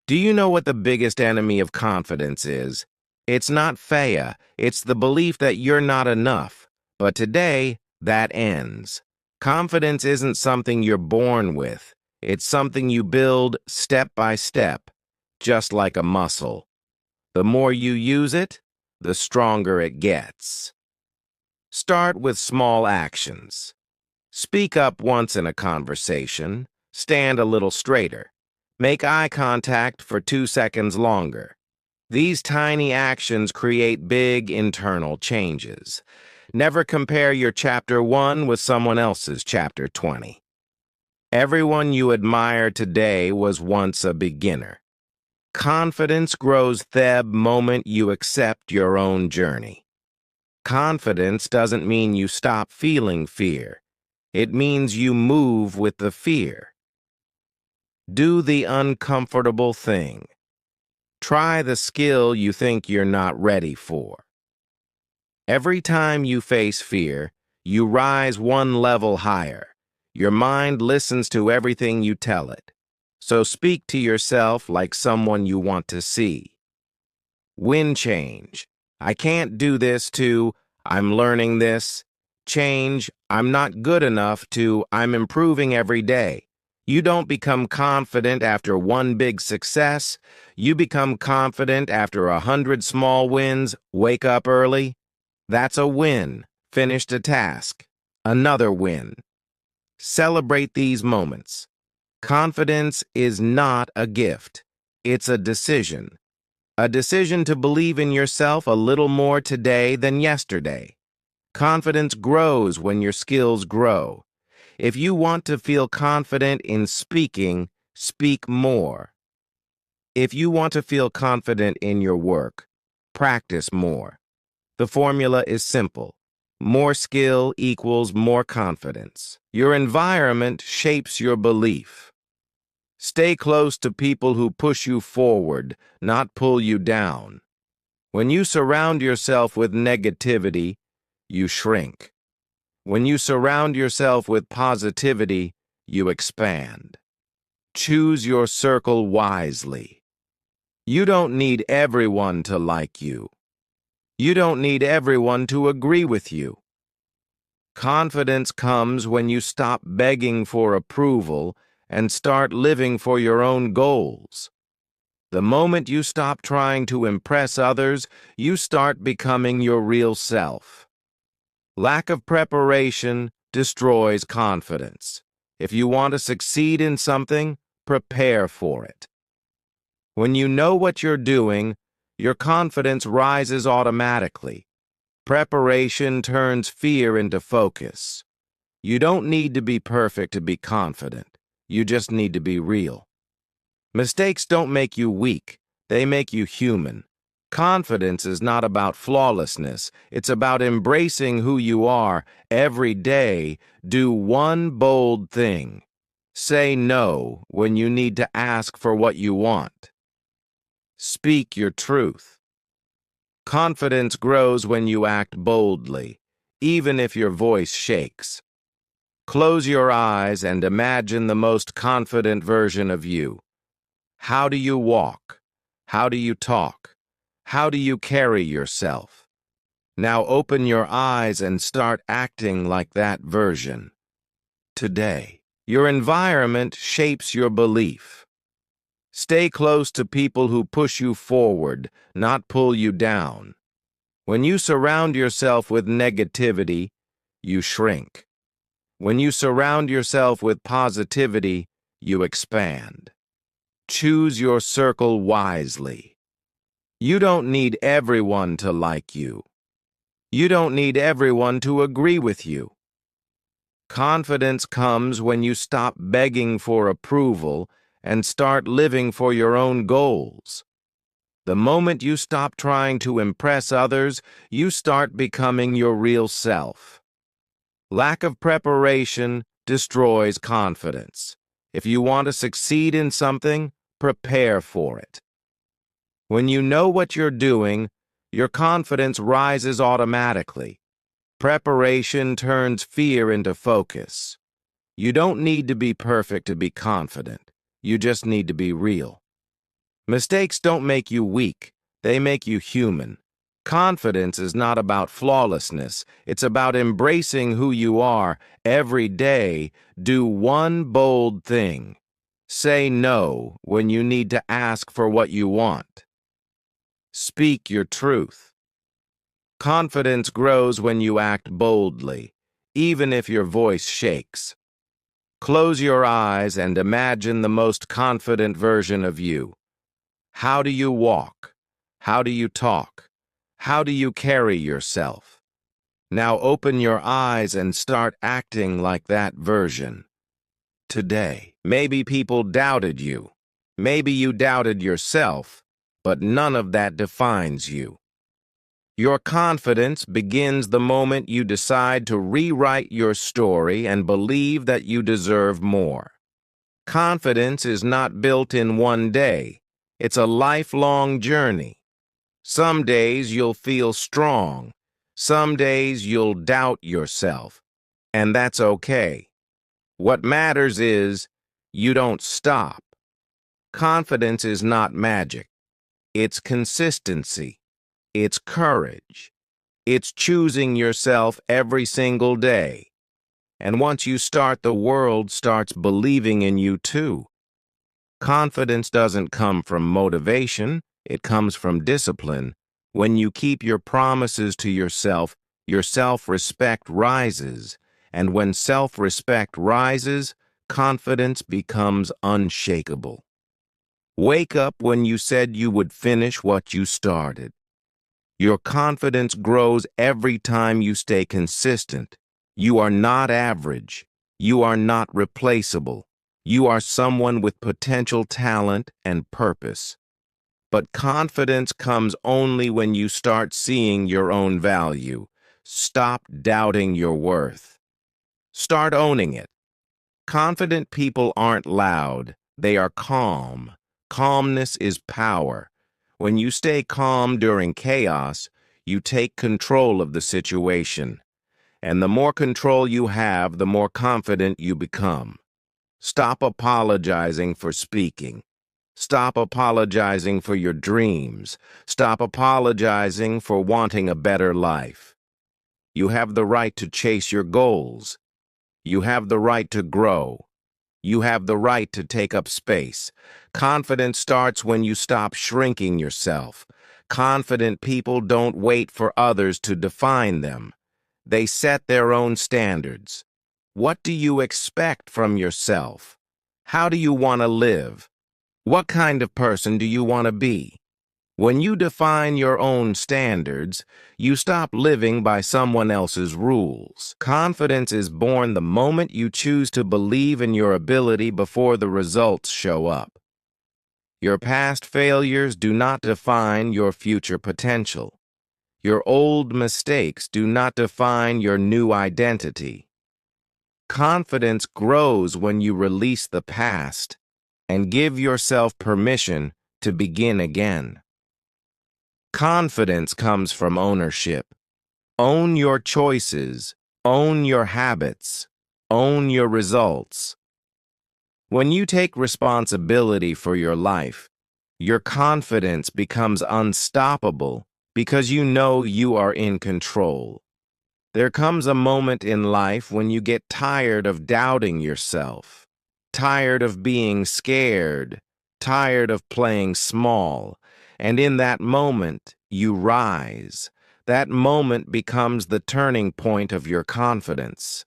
Do you know what the biggest enemy of confidence is? It's not Faya, it's the belief that you're not enough. But today, that ends. Confidence isn't something you're born with. It's something you build step by step, just like a muscle. The more you use it, the stronger it gets. Start with small actions. Speak up once in a conversation. Stand a little straighter. Make eye contact for 2 seconds longer. These tiny actions create big internal changes. Never compare your chapter 1 with someone else's chapter 20. Everyone you admire today was once a beginner. Confidence grows the moment you accept your own journey. Confidence doesn't mean you stop feeling fear. It means you move with the fear. Do the uncomfortable thing. Try the skill you think you're not ready for. Every time you face fear, you rise one level higher. Your mind listens to everything you tell it. So speak to yourself like someone you want to see. Win change. I can't do this to I'm learning this. Change. I'm not good enough to I'm improving every day. You don't become confident after one big success. You become confident after 100 small wins. Wake up early. That's a win. Finished a task. Another win. Celebrate these moments. Confidence is not a gift. It's a decision. A decision to believe in yourself a little more today than yesterday. Confidence grows when your skills grow. If you want to feel confident in speaking, speak more. If you want to feel confident in your work, practice more. The formula is simple. More skill equals more confidence. Your environment shapes your belief. Stay close to people who push you forward, not pull you down. When you surround yourself with negativity, you shrink. When you surround yourself with positivity, you expand. Choose your circle wisely. You don't need everyone to like you. You don't need everyone to agree with you. Confidence comes when you stop begging for approval and start living for your own goals. The moment you stop trying to impress others, you start becoming your real self. Lack of preparation destroys confidence. If you want to succeed in something, prepare for it. When you know what you're doing, your confidence rises automatically. Preparation turns fear into focus. You don't need to be perfect to be confident. You just need to be real. Mistakes don't make you weak. They make you human. Confidence is not about flawlessness. It's about embracing who you are. Every day, do one bold thing. Say no when you need to ask for what you want. Speak your truth. Confidence grows when you act boldly, even if your voice shakes. Close your eyes and imagine the most confident version of you. How do you walk? How do you talk? How do you carry yourself? Now open your eyes and start acting like that version. Today, your environment shapes your belief. Stay close to people who push you forward, not pull you down. When you surround yourself with negativity, you shrink. When you surround yourself with positivity, you expand. Choose your circle wisely. You don't need everyone to like you. You don't need everyone to agree with you. Confidence comes when you stop begging for approval and start living for your own goals. The moment you stop trying to impress others, you start becoming your real self. Lack of preparation destroys confidence. If you want to succeed in something, prepare for it. When you know what you're doing, your confidence rises automatically. Preparation turns fear into focus. You don't need to be perfect to be confident. You just need to be real. Mistakes don't make you weak, they make you human. Confidence is not about flawlessness, it's about embracing who you are. Every day, do one bold thing. Say no when you need to ask for what you want. Speak your truth. Confidence grows when you act boldly, even if your voice shakes. Close your eyes and imagine the most confident version of you. How do you walk? How do you talk? How do you carry yourself? Now open your eyes and start acting like that version. Today, maybe people doubted you. Maybe you doubted yourself, but none of that defines you. Your confidence begins the moment you decide to rewrite your story and believe that you deserve more. Confidence is not built in one day. It's a lifelong journey. Some days you'll feel strong. Some days you'll doubt yourself. And that's okay. What matters is you don't stop. Confidence is not magic. It's consistency. It's courage. It's choosing yourself every single day. And once you start, the world starts believing in you too. Confidence doesn't come from motivation, it comes from discipline. When you keep your promises to yourself, your self-respect rises. And when self-respect rises, confidence becomes unshakable. Wake up when you said you would finish what you started. Your confidence grows every time you stay consistent. You are not average. You are not replaceable. You are someone with potential, talent, and purpose. But confidence comes only when you start seeing your own value. Stop doubting your worth. Start owning it. Confident people aren't loud. They are calm. Calmness is power. When you stay calm during chaos, you take control of the situation. And the more control you have, the more confident you become. Stop apologizing for speaking. Stop apologizing for your dreams. Stop apologizing for wanting a better life. You have the right to chase your goals. You have the right to grow. You have the right to take up space. Confidence starts when you stop shrinking yourself. Confident people don't wait for others to define them. They set their own standards. What do you expect from yourself? How do you want to live? What kind of person do you want to be? When you define your own standards, you stop living by someone else's rules. Confidence is born the moment you choose to believe in your ability before the results show up. Your past failures do not define your future potential. Your old mistakes do not define your new identity. Confidence grows when you release the past and give yourself permission to begin again. Confidence comes from ownership. Own your choices, own your habits, own your results. When you take responsibility for your life, your confidence becomes unstoppable because you know you are in control. There comes a moment in life when you get tired of doubting yourself, tired of being scared, tired of playing small, and in that moment, you rise. That moment becomes the turning point of your confidence.